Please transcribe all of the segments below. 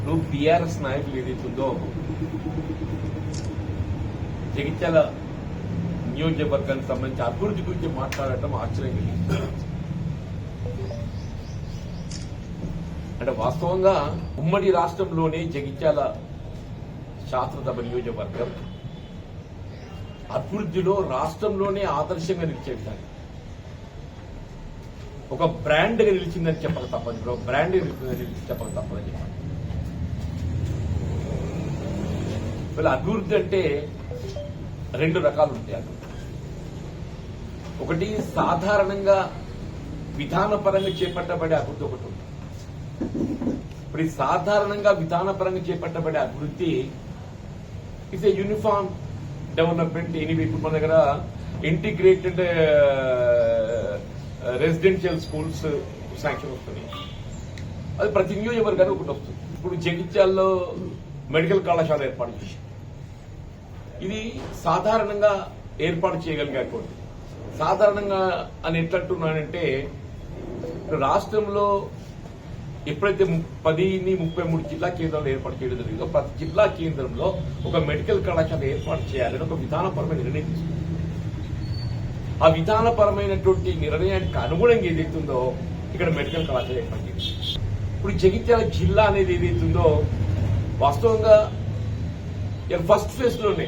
నువ్వు టీఆర్ఎస్ నాయకులు ఏదైతుందో జగిత్యాల నియోజకవర్గానికి సంబంధించి అభివృద్ధి గురించి మాట్లాడటం ఆశ్చర్యం కలిగింది. అంటే వాస్తవంగా ఉమ్మడి రాష్ట్రంలోనే జగిత్యాల శాసనసభ నియోజకవర్గం అభివృద్ధిలో రాష్ట్రంలోనే ఆదర్శంగా నిలిచేటారు. ఒక బ్రాండ్ గా నిలిచిందని చెప్పక తప్పదు. ఒక బ్రాండ్ చెప్పక తప్పదని చెప్పాలి. వీళ్ళ అభివృద్ధి అంటే రెండు రకాలు ఉంటాయి. అభివృద్ధి ఒకటి సాధారణంగా విధానపరంగా చేపట్టబడే అభివృద్ధి ఒకటి ఉంటుంది. ఇప్పుడు ఈ సాధారణంగా విధానపరంగా చేపట్టబడే అభివృద్ధి it's a uniform development. Anyway ఇప్పుడు మన దగ్గర ఇంటిగ్రేటెడ్ రెసిడెన్షియల్ స్కూల్స్ శాంక్షన్ వస్తున్నాయి. అది ప్రతి నియోజకవర్గానికి ఒకటి వస్తుంది. ఇప్పుడు జగిత్యాల్లో మెడికల్ కళాశాల ఏర్పాటు చేసి ఇది సాధారణంగా ఏర్పాటు చేయగలిగేటువంటి సాధారణంగా అని ఎట్లంటున్నానంటే రాష్ట్రంలో ఎప్పుడైతే 33 జిల్లా కేంద్రాలు ఏర్పాటు చేయడం జరిగిందో ప్రతి జిల్లా కేంద్రంలో ఒక మెడికల్ కళాశాల ఏర్పాటు చేయాలని ఒక విధానపరమైన నిర్ణయం తీసుకుంది. ఆ విధానపరమైనటువంటి నిర్ణయానికి అనుగుణంగా ఏదైతుందో ఇక్కడ మెడికల్ కళాశాల ఏర్పాటు చేసింది. ఇప్పుడు జగిత్యాల జిల్లా అనేది ఏదైతుందో వాస్తవంగా ఫస్ట్ ఫేజ్ లోనే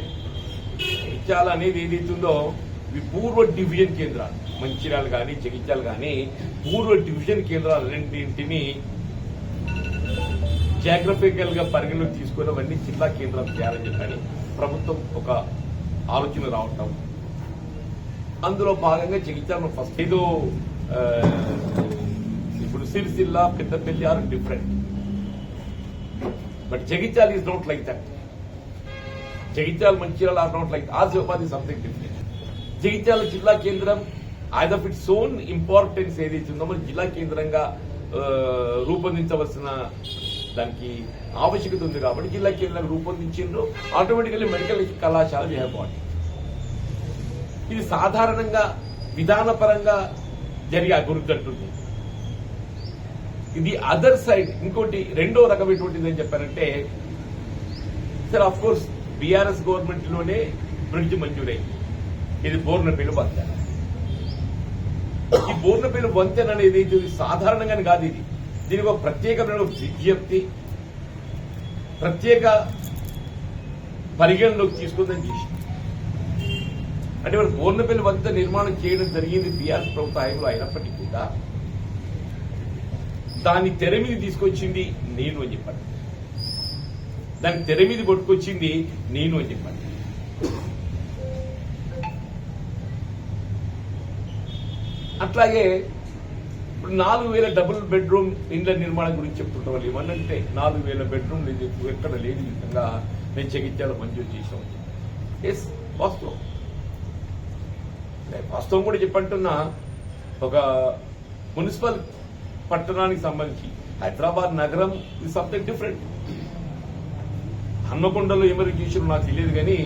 జగిత్యాల అనేది ఏదైతుందో పూర్వ డివిజన్ కేంద్రాలు మంచిర్యాల కానీ జగిత్యాల కానీ పూర్వ డివిజన్ కేంద్రాలు రెండింటిని జాగ్రఫికల్ గా పరిగణలోకి తీసుకుని అవన్నీ జిల్లా కేంద్రాలు చేయాలని చెప్పని ప్రభుత్వం ఒక ఆలోచన రావటం. అందులో భాగంగా జగిత్యాల ఫస్ట్ ఏదో ఇప్పుడు Sircilla Peddapalli are different, but Jagtial is not like that. Jagtial Mancherial are not like Asifabad is something different. Jagtial జిల్లా కేంద్రం either of its own importance ఏదైతే ఉందో మరి జిల్లా కేంద్రంగా రూపొందించవలసిన దానికి ఆవశ్యకత ఉంది కాబట్టి జిల్లా కేంద్రంగా రూపొందించిండ్రు. ఆటోమేటికల్లీ మెడికల్ కళాశాల వి హ్యావ్ గాట్. ఇది సాధారణంగా విధానపరంగా జరిగే అభివృద్ధి అంటుంది. ఇది అదర్ సైడ్ ఇంకోటి రెండో రకమైనటువంటిది ఏం చెప్పారంటే sir of course BRS government లోనే బ్రిడ్జ్ మంజూరైంది. ఇది బోర్నపల్లి వంతెన. ఈ బోర్నపల్లి వంతెన అనేది సాధారణంగానే కాదు. ఇది దీనికి ఒక ప్రత్యేకమైన విజ్ఞప్తి ప్రత్యేక పరిగణలోకి తీసుకుందని చేసి అంటే మన బోర్నపల్లి వంతెన నిర్మాణం చేయడం జరిగింది బీఆర్ఎస్ ప్రభుత్వ హయాంలో అయినప్పటికీ కూడా దాన్ని తెర మీద తీసుకొచ్చింది నేను అని చెప్పండి. దాన్ని తెర మీద కొట్టుకొచ్చింది నేను అని చెప్పండి. అట్లాగే ఇప్పుడు 4000 డబుల్ బెడ్రూమ్ ఇండ్ల నిర్మాణం గురించి చెప్తుంటాం. వాళ్ళు ఏమన్నంటే 4000 బెడ్రూమ్లు ఎక్కడ లేని విధంగా నేను జగిత్యాల మంజూరు చేసామని ఎస్ వాస్తవం. వాస్తవం కూడా చెప్పంటున్నా ఒక మున్సిపల్ పట్టణానికి సంబంధించి హైదరాబాద్ నగరం ఇది సంథింగ్ డిఫరెంట్. హన్మకొండలో ఏమరి చేసినా నాకు తెలియదు కానీ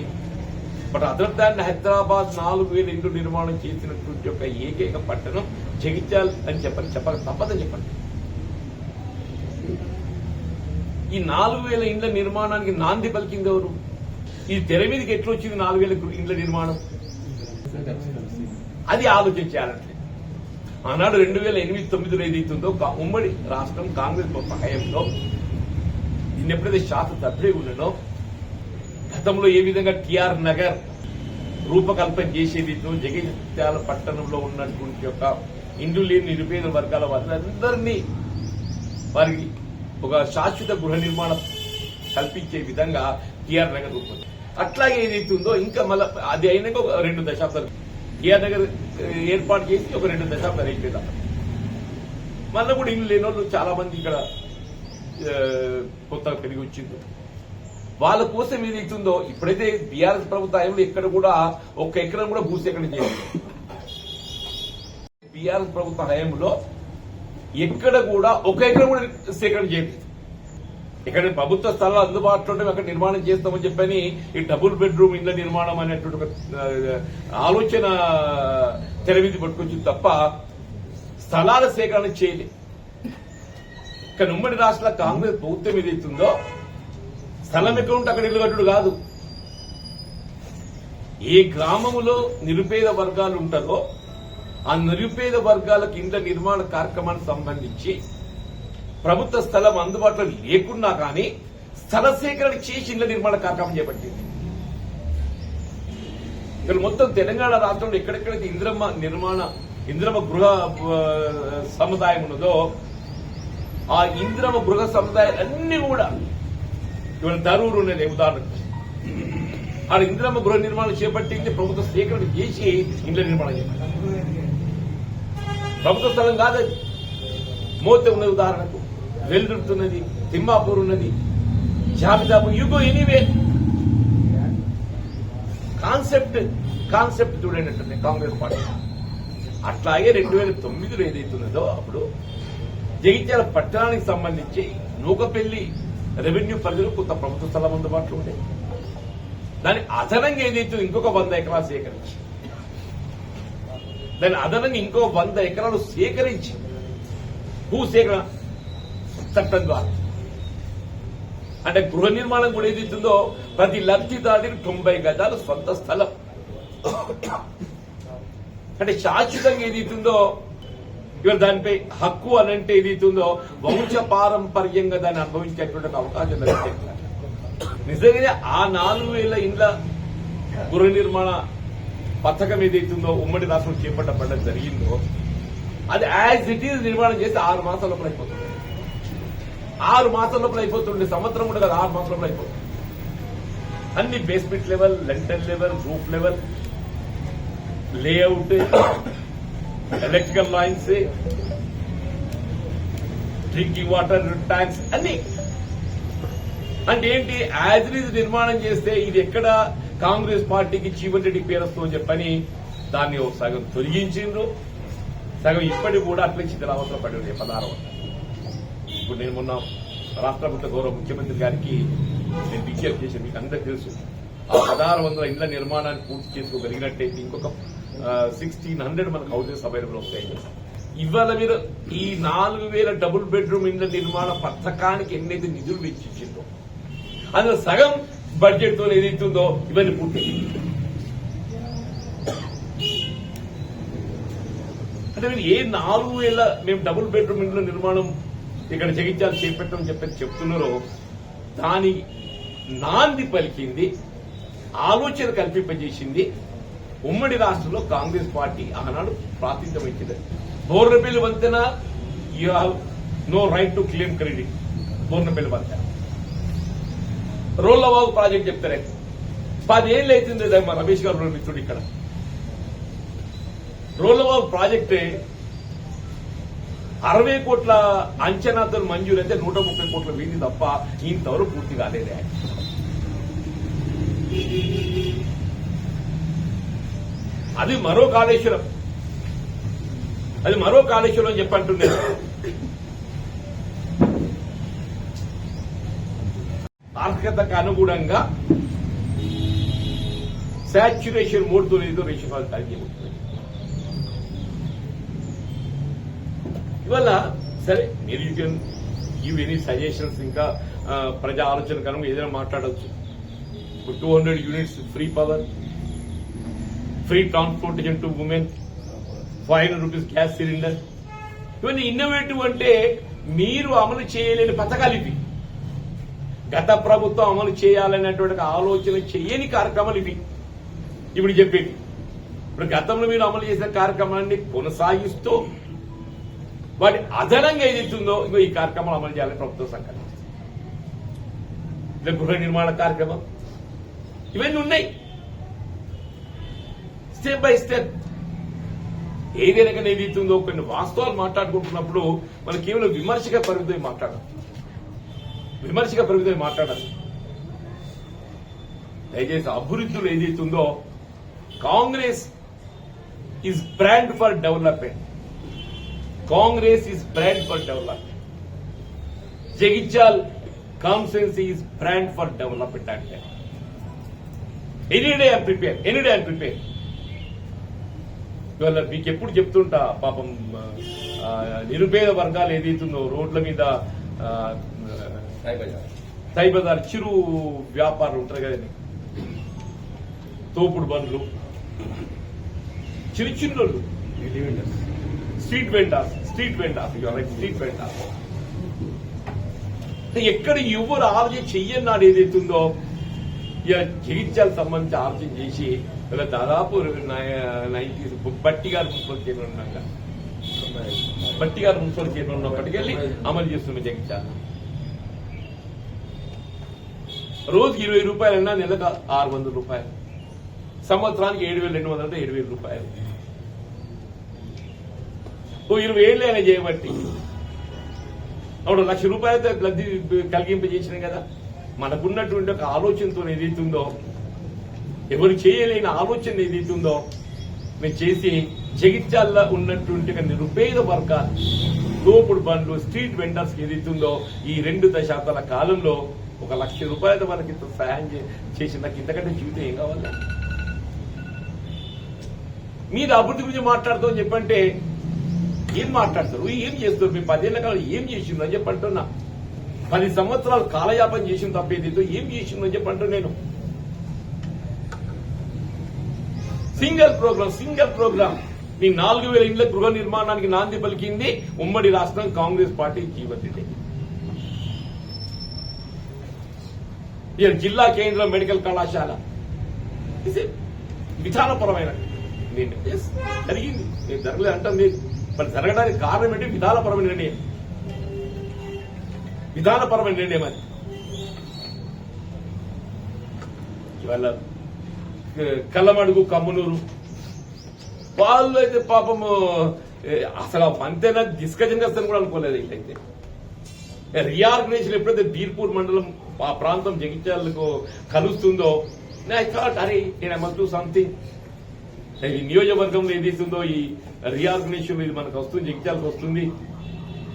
బట్ అదర్ దాన్ హైదరాబాద్ 4000 ఇండ్లు నిర్మాణం చేసినటువంటి ఒక ఏకైక పట్టణం జగిత్యాల అని చెప్పక తప్పదని చెప్పండి. ఈ 4000 ఇండ్ల నిర్మాణానికి నాంది పలికింది ఎవరు? ఈ తెర మీదకి ఎట్లా వచ్చింది 4000 ఇండ్ల నిర్మాణం? అది ఆలోచన చేయాలంటే ఆనాడు 2008-9 ఏదైతుందో ఉమ్మడి రాష్ట్రం కాంగ్రెస్ హయాంలో దీన్ని ఎప్పుడైతే శాసన సభ్యుడిగా ఉండడో గతంలో ఏ విధంగా టిఆర్ నగర్ రూపకల్పన చేసేది జగిత్యాల పట్టణంలో ఉన్నటువంటి యొక్క ఇండ్లు లేని నిరుపేద వర్గాల వారందరినీ వారికి ఒక శాశ్వత గృహ నిర్మాణం కల్పించే విధంగా టిఆర్ నగర్ రూపొంది. అట్లాగే ఏదైతుందో ఇంకా మళ్ళీ అది అయినాక ఒక 2 దశాబ్దాలు టిఆర్ నగర్ ఏర్పాటు చేసి ఒక 2 దశాబ్దాలు అయిపోయింది. మళ్ళీ కూడా ఇల్లు లేని వాళ్ళు చాలా మంది ఇక్కడ కొత్తగా పెరిగి వచ్చింది. వాళ్ళ కోసం ఏదైతుందో ఇప్పుడైతే బీఆర్ఎస్ ప్రభుత్వంలో ఎక్కడ కూడా 1 ఎకరం కూడా భూసేకరణ చేయాలి. బీఆర్ఎస్ ప్రభుత్వ హయాంలో ఎక్కడ కూడా 1 ఎకరం కూడా సేకరణ చేయలేదు. ఇక్కడ ప్రభుత్వ స్థలాలు అందుబాటులో ఉంటే అక్కడ నిర్మాణం చేస్తామని చెప్పని ఈ డబుల్ బెడ్రూమ్ ఇళ్ల నిర్మాణం అనేటువంటి ఒక ఆలోచన తెర మీద పట్టుకొచ్చింది తప్ప స్థలాల సేకరణ చేయలేదు. కానీ ఉమ్మడి రాష్ట్ర కాంగ్రెస్ ప్రభుత్వం ఏదైతుందో స్థలం ఎక్కడ ఉంటే అక్కడ ఇల్లు కట్టుడు కాదు. ఏ గ్రామములో నిరుపేద వర్గాలు ఉంటారో ఆ నిరుపేద వర్గాలకు ఇండ్ల నిర్మాణ కార్యక్రమానికి సంబంధించి ప్రభుత్వ స్థలం అందుబాటులో లేకున్నా కానీ స్థల సేకరణ చేసి ఇండ్ల నిర్మాణ కార్యక్రమం చేపట్టింది. ఇక్కడ మొత్తం తెలంగాణ రాష్ట్రంలో ఎక్కడెక్కడైతే ఇంద్రమ గృహ సముదాయం ఉన్నదో ఆ ఇంద్రమ గృహ సముదాయాలు అన్ని కూడా ఇవాళ దరూరు ఉన్నది ఉదాహరణకు. ఆ ఇంద్రమ గృహ నిర్మాణం చేపట్టింది ప్రభుత్వ సేకరణ చేసి ఇండ్ల నిర్మాణం చేపట్టింది. ప్రభుత్వ స్థలం కాదది. మోతే ఉన్నది ఉదాహరణకు, వెల్దుర్తున్నది, తిమ్మాపూర్ ఉన్నది, జాబితాపు యుగో ఎనీవే. కాన్సెప్ట్ చూడేటట్టుంది కాంగ్రెస్ పార్టీ. అట్లాగే 2009లో ఏదైతున్నదో అప్పుడు జగిత్యాల పట్టణానికి సంబంధించి నూకపల్లి రెవెన్యూ పరిధిలో కొంత ప్రభుత్వ స్థలం అందుబాటులో ఉండేది. దాని అదనంగా ఏదైతే ఇంకొక 100 ఎకరాలు సేకరించి ఇంకో 100 ఎకరాలు సేకరించి భూ సేకరణ చట్టం ద్వారా అంటే గృహ నిర్మాణం కూడా ఏదైతుందో ప్రతి లబ్ధిదారుడికి 90 గజాలు సొంత స్థలం అంటే శాశ్వతంగా ఏదైతుందో ఇవాళ దానిపై హక్కు అనంటే ఏదైతుందో వంశ పారంపర్యంగా దాన్ని అనుభవించేటువంటి అవకాశం లభించింది. నిజంగానే ఆ 4000 ఇండ్ల గృహ నిర్మాణ పథకం ఏదైతుందో ఉమ్మడి రాష్ట్రం చేపట్టబడడం జరిగిందో అది యాజ్ ఇట్ ఈజ్ నిర్మాణం చేసి 6 మాసాల లోపల అయిపోతుంది. 6 మాసాల లోపల అయిపోతుండే, సంవత్సరం కూడా కదా, 6 మాసాల లోపల అయిపోతుంది. అన్ని basement level, lintel level, roof level, layout, electrical lines, drinking water tanks అన్ని. అంటే ఏంటి, యాజ్ ఇట్ ఈజ్ నిర్మాణం చేస్తే ఇది ఎక్కడ కాంగ్రెస్ పార్టీకి జీవన్ రెడ్డి పేరు వస్తుందని చెప్పని దాన్ని సగం తొలగించిండ్రు, సగం ఇప్పటికి కూడా అట్లే చిత్రావసరం పడి ఉంది 16 వందలు. ఇప్పుడు నేను మొన్న రాష్ట్ర ప్రభుత్వ గౌరవ ముఖ్యమంత్రి గారికి నేను విజ్ఞప్తి చేశాను. మీకు అందరికీ తెలుసు, ఆ 1600 ఇండ్ల నిర్మాణాన్ని పూర్తి చేసుకోగలిగినట్టయితే ఇంకొక 1600 మనకు హౌసెస్ అవైలబుల్ వస్తాయి. ఇవాళ మీరు ఈ 4000 డబుల్ బెడ్రూమ్ ఇండ్ల నిర్మాణ పథకానికి ఎన్నైతే నిధులు వెచ్చించిందో అందులో సగం బడ్జెట్ తో ఏదైతుందో ఇవన్నీ పూర్తి. అంటే మీరు ఏ 4000 మేము డబుల్ బెడ్రూమ్ ఇండ్ల నిర్మాణం ఇక్కడ జగిత్యాల చేపట్టమని చెప్పి చెప్తున్నారో దాని నాంది పలికింది, ఆలోచన కల్పింపజేసింది ఉమ్మడి రాష్ట్రంలో కాంగ్రెస్ పార్టీ ఆనాడు ప్రాతినిధ్యం వహించింది. బోర్నపల్లి వంతెన you have no right to claim credit. Bornapalli వంతెన, రోళ్లవాగు ప్రాజెక్ట్ చెప్తారే 10 ఏళ్ళు అవుతుంది. మా రమేష్ గారు మిత్రుడు ఇక్కడ రోళ్లవాగు ప్రాజెక్టే 60 కోట్ల అంచనాతో మంజూరైతే 130 కోట్ల వీధి తప్ప ఇంతవరకు పూర్తి కాలేదే. అది మరో కాళేశ్వరం అని చెప్పంటున్నారు. ఆర్థికతకు అనుగుణంగా సాచ్యురేషన్ మోడ్ తో ఏదో రేషన్ హాల్ తగ్గిపోతుంది. ఇవల్ల సరే మీరు you can give any suggestions, ఇంకా ప్రజా ఆలోచన కనుక ఏదైనా మాట్లాడవచ్చు. 200 units free power, free transportation to women, 500 rupees gas cylinder, ఇవన్నీ ఇన్నోవేటివ్. అంటే మీరు అమలు చేయలేని పథకాలు ఇవి. గత ప్రభుత్వం అమలు చేయాలనేటువంటి ఆలోచన చేయని కార్యక్రమాలు ఇవి ఇప్పుడు చెప్పేది. ఇప్పుడు గతంలో మీరు అమలు చేసిన కార్యక్రమాన్ని కొనసాగిస్తూ వాటి అదనంగా ఏదైతుందో ఇంకో ఈ కార్యక్రమాలు అమలు చేయాలని ప్రభుత్వం సంకల్పం. గృహ నిర్మాణ కార్యక్రమం ఇవన్నీ ఉన్నాయి. స్టెప్ బై స్టెప్ ఏదైనా కానీ ఏదైతుందో కొన్ని వాస్తవాలు మాట్లాడుకుంటున్నప్పుడు మనం కేవలం విమర్శగా పరిమితమై మాట్లాడాలి. దయచేసి అభివృద్ధిలో ఏదైతుందో Congress is brand for development. Jagtial constituency is brand for development. అంటే ఎనీ డే ఐఎమ్ ప్రిపేర్. ఇవాళ మీకు ఎప్పుడు చెప్తుంటా పాపం నిరుపేద వర్గాలు ఏదైతుందో రోడ్ల మీద సాయి బజార్ చిరు వ్యాపారులు ఉంటారు కదండి, తోపుడు బండ్లు, చిన్న చిన్నోళ్ళు, స్ట్రీట్ వెండర్స్ ఎక్కడ ఎవరు ఆలోచన చెయ్యన్నాడు ఏదైతుందో ఇక జగిత్యాలకు సంబంధించి ఆలోచన చేసి ఇలా దాదాపు 90s బట్టి గారు మున్సిపల్ చైర్మన్ ఉన్నాక ఉన్నప్పటికెళ్ళి అమలు చేస్తున్నాం జగిత్యాల. రోజుకి 20 రూపాయలన్నా నెలకు 600 రూపాయలు, సంవత్సరానికి 7,200 అంటే 7,000 రూపాయలు. 20 ఏళ్ళు అయినా చేయబట్టి అప్పుడు 1,00,000 రూపాయలతో లబ్ధి కలిగింపజేసినాం కదా. మనకున్నటువంటి ఒక ఆలోచనతో ఏదైతుందో, ఎవరు చేయలేని ఆలోచన ఏదైతుందో మేము చేసి జగిత్యాల్లో ఉన్నటువంటి నిరుపేద వర్గాలు, తోపుడు బండ్లు, స్ట్రీట్ వెండర్స్ ఏదైతుందో ఈ 2 దశాబ్దాల కాలంలో 1,00,000 రూపాయల మనకి సహాయం చేసి నాకు ఇంతకంటే జీవితం ఏం కావాలి? మీరు అభివృద్ధి గురించి మాట్లాడుతామని చెప్పంటే ఏం మాట్లాడతారు, ఏం చేస్తారు? మీ 10 ఏళ్ల కాలం ఏం చేసిండ్రు అని చెప్పంటున్నా. 10 సంవత్సరాలు కాలయాపన చేసిన తప్పేదితో ఏం చేసిండ్రు అని చెప్పంటున్నా. నేను సింగిల్ ప్రోగ్రామ్ మీ 4,000 ఇండ్ల గృహ నిర్మాణానికి నాంది పలికింది ఉమ్మడి రాష్ట్రం కాంగ్రెస్ పార్టీ జీవన్ రెడ్డి. జిల్లా కేంద్ర మెడికల్ కళాశాల విధానపరమైన జరిగింది. నేను జరగలేదు అంటాం లేదు, మరి జరగడానికి కారణం ఏంటి? విధానపరమైన నిర్ణయం అది. ఇవాళ కల్లమడుగు, కమ్మనూరు వాళ్ళు అయితే పాపము అసలు అంతేనా డిస్కషన్ చేస్తాను కూడా అనుకోలేదు. ఇట్లయితే రీఆర్గనైజేషన్ ఎప్పుడైతే బీర్పూర్ మండలం ఆ ప్రాంతం జగిత్యాలకు కలుస్తుందో ఐ థాట్ అరే నేను ఐ మస్ట్ డూ సంథింగ్. ఈ నియోజకవర్గంలో ఏదైతుందో ఈ రీఆర్గనైజేషన్ ఇది మనకు వస్తుంది, జగిత్యాలకు వస్తుంది,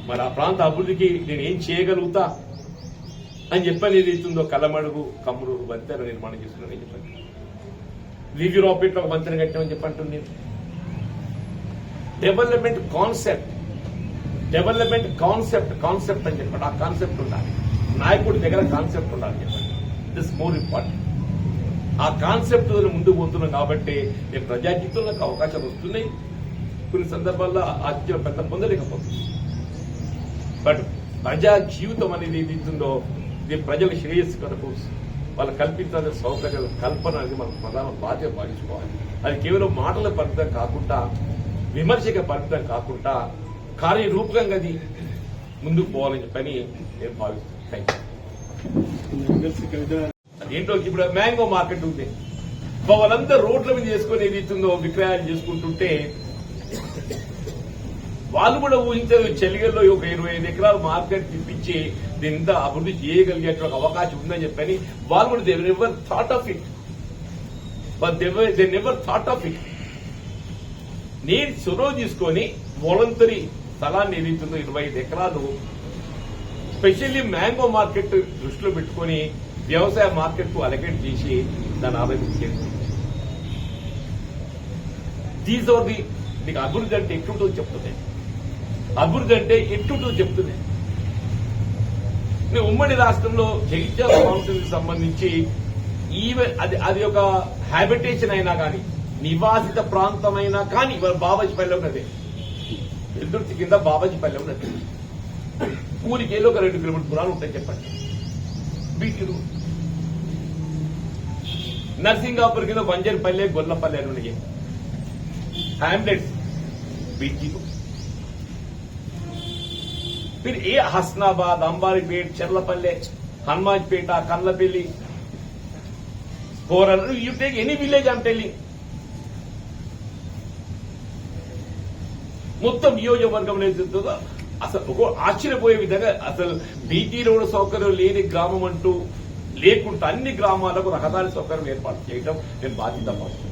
మరి ఆ ప్రాంత అభివృద్ధికి నేను ఏం చేయగలుగుతా అని చెప్పని ఏదైతుందో కల్లమడుగు, కమ్మనూరు వంతెన నిర్మాణం చేస్తున్నాను అని చెప్పండి. వివిరాపేటలో ఒక వంతెన కట్టామని చెప్పంటుంది. డెవలప్మెంట్ కాన్సెప్ట్ అని చెప్పండి. ఆ కాన్సెప్ట్ ఉండాలి, నాయకుడి దగ్గర కాన్సెప్ట్ ఉండాలి చెప్పండి. This more important. ఆ కాన్సెప్ట్ ముందుకు పోతున్నాం కాబట్టి నేను ప్రజా జీవితంలో నాకు అవకాశాలు వస్తున్నాయి. కొన్ని సందర్భాల్లో ఆశ్చర్య పెద్ద పొందలేకపోతుంది. బట్ ప్రజా జీవితం అనేది ఏదైతుందో ఇది ప్రజల శ్రేయస్సు కొరకు వాళ్ళు కల్పించాల్సిన సౌకర్యాల కల్పన అనేది మనం ప్రధాన బాధ్యత భావించుకోవాలి. అది కేవలం మాటల పరిమితం కాకుండా, విమర్శక పరిమితం కాకుండా కార్యరూపకంగా అది ముందుకు పోవాలని చెప్పని నేను భావిస్తున్నాను. అదేంటో ఇప్పుడు మ్యాంగో మార్కెట్ ఉంది, వాళ్ళందరూ రోడ్ల మీద చేసుకుని ఏదైతుందో విక్రయాలు చేసుకుంటుంటే వాళ్ళు కూడా ఊహించారు చెలిగల్లో ఒక 25 ఎకరాల మార్కెట్ తిప్పించి దీంత అభివృద్ధి చేయగలిగే అవకాశం ఉందని చెప్పని వాళ్ళు కూడా they never thought of it. నేను చొరవ తీసుకొని వాలంటరీ స్థలాన్ని ఏదైతుందో 25 ఎకరాలు స్పెషల్లీ మ్యాంగో మార్కెట్ దృష్టిలో పెట్టుకుని వ్యవసాయ మార్కెట్ కు అలకేట్ చేసి దాన్ని ఆదాయం చేస్తుంది. దీస్ ఆర్ ది మీకు అభివృద్ధి అంటే ఎట్లుంటుందో చెప్తుంది. నేను ఉమ్మడి రాష్ట్రంలో జగిత్యాల కాన్స్టిట్యూన్సీకి సంబంధించి ఈవెన్ అది ఒక హ్యాబిటేషన్ అయినా కానీ, నివాసిత ప్రాంతమైనా కానీ, ఇవాళ బాబాజీపల్లి ఉన్నది, ఎదుర్తి కింద బాబాజీపల్లి ఉన్నది, ఊరికేలో ఒక 2 కిలోమీటర్ దూరాలు ఉంటాయి చెప్పండి. బీటీలు నర్సింగాపూర్ కింద వంజర్పల్లె, గొల్లపల్లె అని ఉన్నాయి హ్యామ్లెట్స్ బీటీలు. फिर ये Hasanabad, अंबारीपेट, चर्लपल्ले, हनुमानपेट, कन्नपल्ली, Boran, you take any village, I'm telling. మొత్తం నియోజకవర్గంలో ఏదైతుందో అసలు ఒక ఆశ్చర్యపోయే విధంగా అసలు బీటీ రోడ్డు సౌకర్యం లేని గ్రామం అంటూ లేకుండా అన్ని గ్రామాలకు రహదారి సౌకర్యం ఏర్పాటు చేయడం నేను బాధ్యత పడుతున్నాను.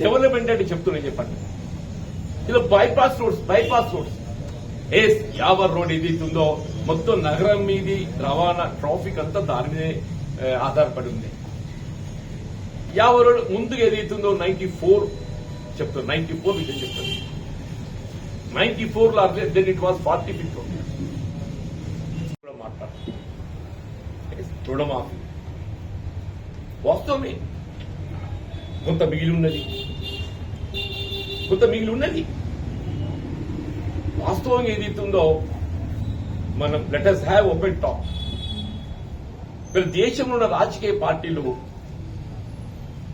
డెవలప్మెంట్ అంటే చెప్తున్నా చెప్పండి. ఇలా బైపాస్ రోడ్స్ యావర్ రోడ్ ఏదైతుందో మొత్తం నగరం మీది రవాణా ట్రాఫిక్ అంతా దాని మీదే ఆధారపడి ఉంది. 50 రోజులు ముందుగా ఏదైతుందో 94 చెప్తాను, 94 విషయం చెప్తాను. 94లో దెన్ ఇట్ వాజ్ 45 మాట్లాడు రుణమాఫీ వాస్తవమే. కొంత మిగిలి ఉన్నది వాస్తవంగా ఏదైతుందో మనం let us have open talk. వీళ్ళ దేశంలో ఉన్న రాజకీయ పార్టీలు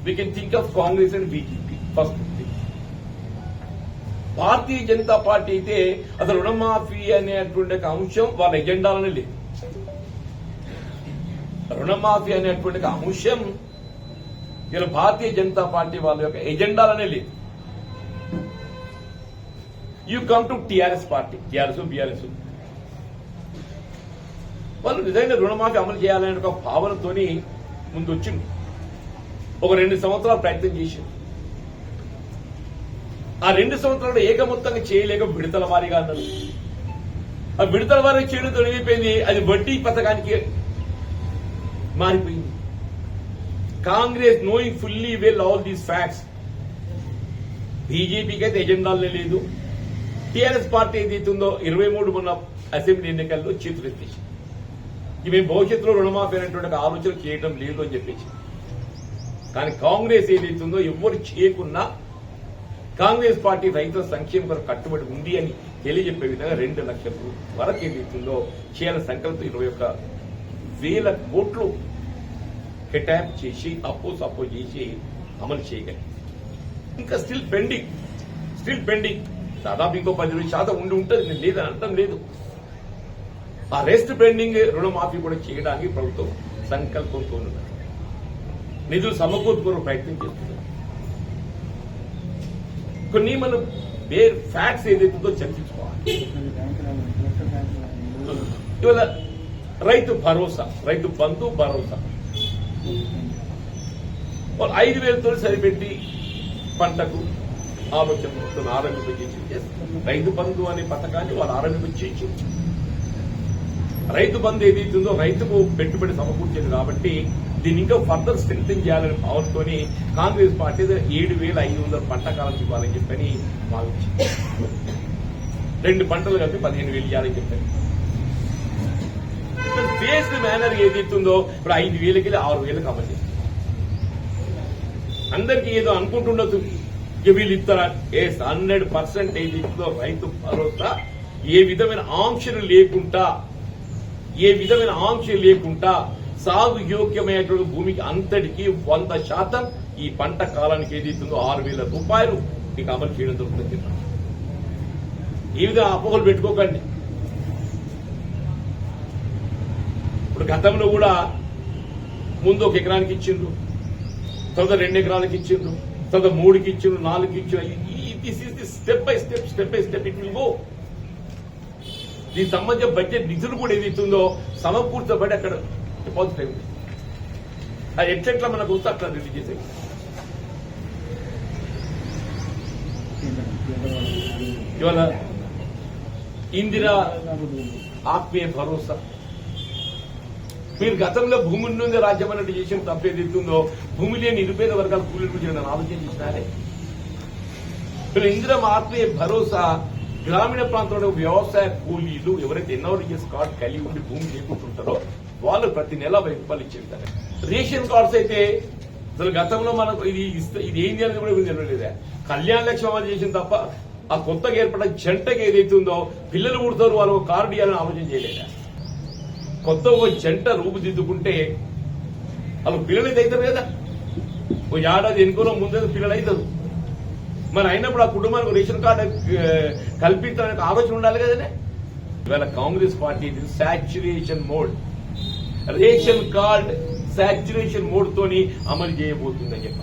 we can think of Congress and BJP first. Bharatiya Janata party అయితే అసలు రుణమాఫీ అనేటువంటి అంశం వాళ్ళ ఎజెండాలోనే లేదు. రుణమాఫీ అనేటువంటి అంశం ఇలా భారతీయ జనతా పార్టీ వాళ్ళ యొక్క ఎజెండాలోనే లేదు. You come to TRS party, BRS వాళ్ళు నిజంగా రుణమాఫీ అమలు చేయాలనే ఒక భావనతోని ముందు వచ్చింది. ఒక 2 సంవత్సరాలు ప్రయత్నం చేసింది. ఆ 2 సంవత్సరాలు ఏకమొత్తంగా చేయలేక విడతల వారీగా అన్నారు. ఆ విడతల వారీగా చేయడంతో ఏమైపోయింది, అది వడ్డీ పథకానికి మారిపోయింది. Congress knowing fully well all these facts, బీజేపీకి అయితే ఎజెండాలనే లేదు. టీఆర్ఎస్ పార్టీ ఏదైతుందో 23 మొన్న అసెంబ్లీ ఎన్నికల్లో చేతులు ఎత్తేసి మేము భవిష్యత్తులో రుణమాఫీ అనేటువంటి ఆలోచన చేయడం లేదు అని చెప్పేసి. కానీ కాంగ్రెస్ ఏదైతుందో ఎవరు చేయకున్నా కాంగ్రెస్ పార్టీ రైతుల సంక్షేమం కొరకు కట్టుబడి ఉంది అని తెలియజెప్పే విధంగా 2 లక్షల వరకు ఏదైతుందో చేయాలని సంకల్పం 21,000 కోట్లు కేటాయింపు చేసి అప్పో చేసి అమలు చేయగలిగి. ఇంకా స్టిల్ పెండింగ్ దాదాపు ఇంకో 10% ఉండి ఉంటుంది. నేను లేదని అంటం లేదు. ఆ రెస్ట్ పెండింగ్ రుణమాఫీ కూడా చేయడానికి ప్రభుత్వం సంకల్పంతో ఉన్నారు. నిధులు సమకూర్చుకోవడం ప్రయత్నం చేస్తున్నారు. కొన్ని మనం వేర్ ఫ్యాక్ట్స్ ఏదైతుందో చర్చించుకోవాలి. ఇవాళ రైతు బంధు భరోసా 5,000తో సరిపెట్టి పంటకు ఆలోచన ఆరంభించేసి రైతు బంధు అనే పథకాన్ని వాళ్ళు ఆరంభించేసి, రైతు బంధు ఏదైతుందో రైతుకు పెట్టుబడి సమకూర్చేది కాబట్టి దీన్ని ఇంకా ఫర్దర్ స్ట్రెంగ్తెన్ చేయాలనే భావంతో కాంగ్రెస్ పార్టీ 7,500 పంట కాలం ఇవ్వాలని చెప్పని భావించింది. 2 పంటలు కలిపి 15,000 ఇవ్వాలని చెప్పారు. ఫేస్డ్ మేనర్ ఏదైతుందో ఇప్పుడు 5,000కి 6,000కి అమలు చేస్తారు. అందరికీ ఏదో అనుకుంటుండొచ్చు వీళ్ళు ఇస్తారా. 100% ఏదైతుందో రైతు భరోసా ఏ విధమైన ఆంక్షలు లేకుండా సాగు యోగ్యమైనటువంటి భూమికి అంతటికి 100% ఈ పంట కాలానికి ఏదైతుందో 6,000 రూపాయలు మీకు అమలు చేయడం దొరుకుతుంది. ఈ విధంగా అపోహలు పెట్టుకోకండి. ఇప్పుడు గతంలో కూడా ముందు 1 ఎకరానికి ఇచ్చిండ్రు, తర్వాత 2 ఎకరాలకు ఇచ్చిండ్రు, తర్వాత 3కి ఇచ్చిండ్రు, 4కి ఇచ్చిండ్రు. This is the step by step it will go. దీనికి సంబంధించిన బడ్జెట్ నిధులు కూడా ఏదైతుందో సమకూర్చబడి అక్కడ డిపాజిట్ అయింది. అది ఎట్లా మనకు వస్తే అట్లా రిలీజ్ చేసేది. ఇవాళ ఇందిరా ఆత్మీయ భరోసా, మీరు గతంలో భూమి నుండి రాజ్యం అన్నట్టు చేసిన తప్పు ఏదైతుందో భూమి లేని నిరుపేద వర్గాల కూలీల గురించి నేను ఆలోచన చేసినారే. వీళ్ళు ఇందిరా ఆత్మీయ భరోసా గ్రామీణ ప్రాంతంలో వ్యవసాయ కూలీలు ఎవరైతే ఎన్ఆర్ఈఎస్ కార్డు కలిగి ఉండి భూమి లేకుంటుంటారో వాళ్ళు ప్రతి నెల 1,000 రూపాయలు ఇచ్చేస్తారు. రేషన్ కార్డ్స్ అయితే అసలు గతంలో మనకు ఇది ఏంది అనేది కూడా తెలియలేదా. కళ్యాణ లక్ష్మి అమలు చేసిన తప్ప ఆ కొత్తగా ఏర్పడిన జంటకి ఏదైతుందో పిల్లలు పుడతారు వాళ్ళు ఒక కార్డు ఇవ్వాలని ఆలోచన చేయలేదా. కొత్త ఒక జంట రూపుదిద్దుకుంటే వాళ్ళు పిల్లలు అయితే అవుతారు కదా. ఓ ఏడాది ఎన్నికలో ముందే పిల్లలు అవుతారు. మరి అయినప్పుడు ఆ కుటుంబానికి రేషన్ కార్డు కల్పించడానికి ఆలోచన ఉండాలి కదనే. ఇవాళ Congress party saturation mode, ration card saturation mode తోని అమలు చేయబోతుందని చెప్పారు.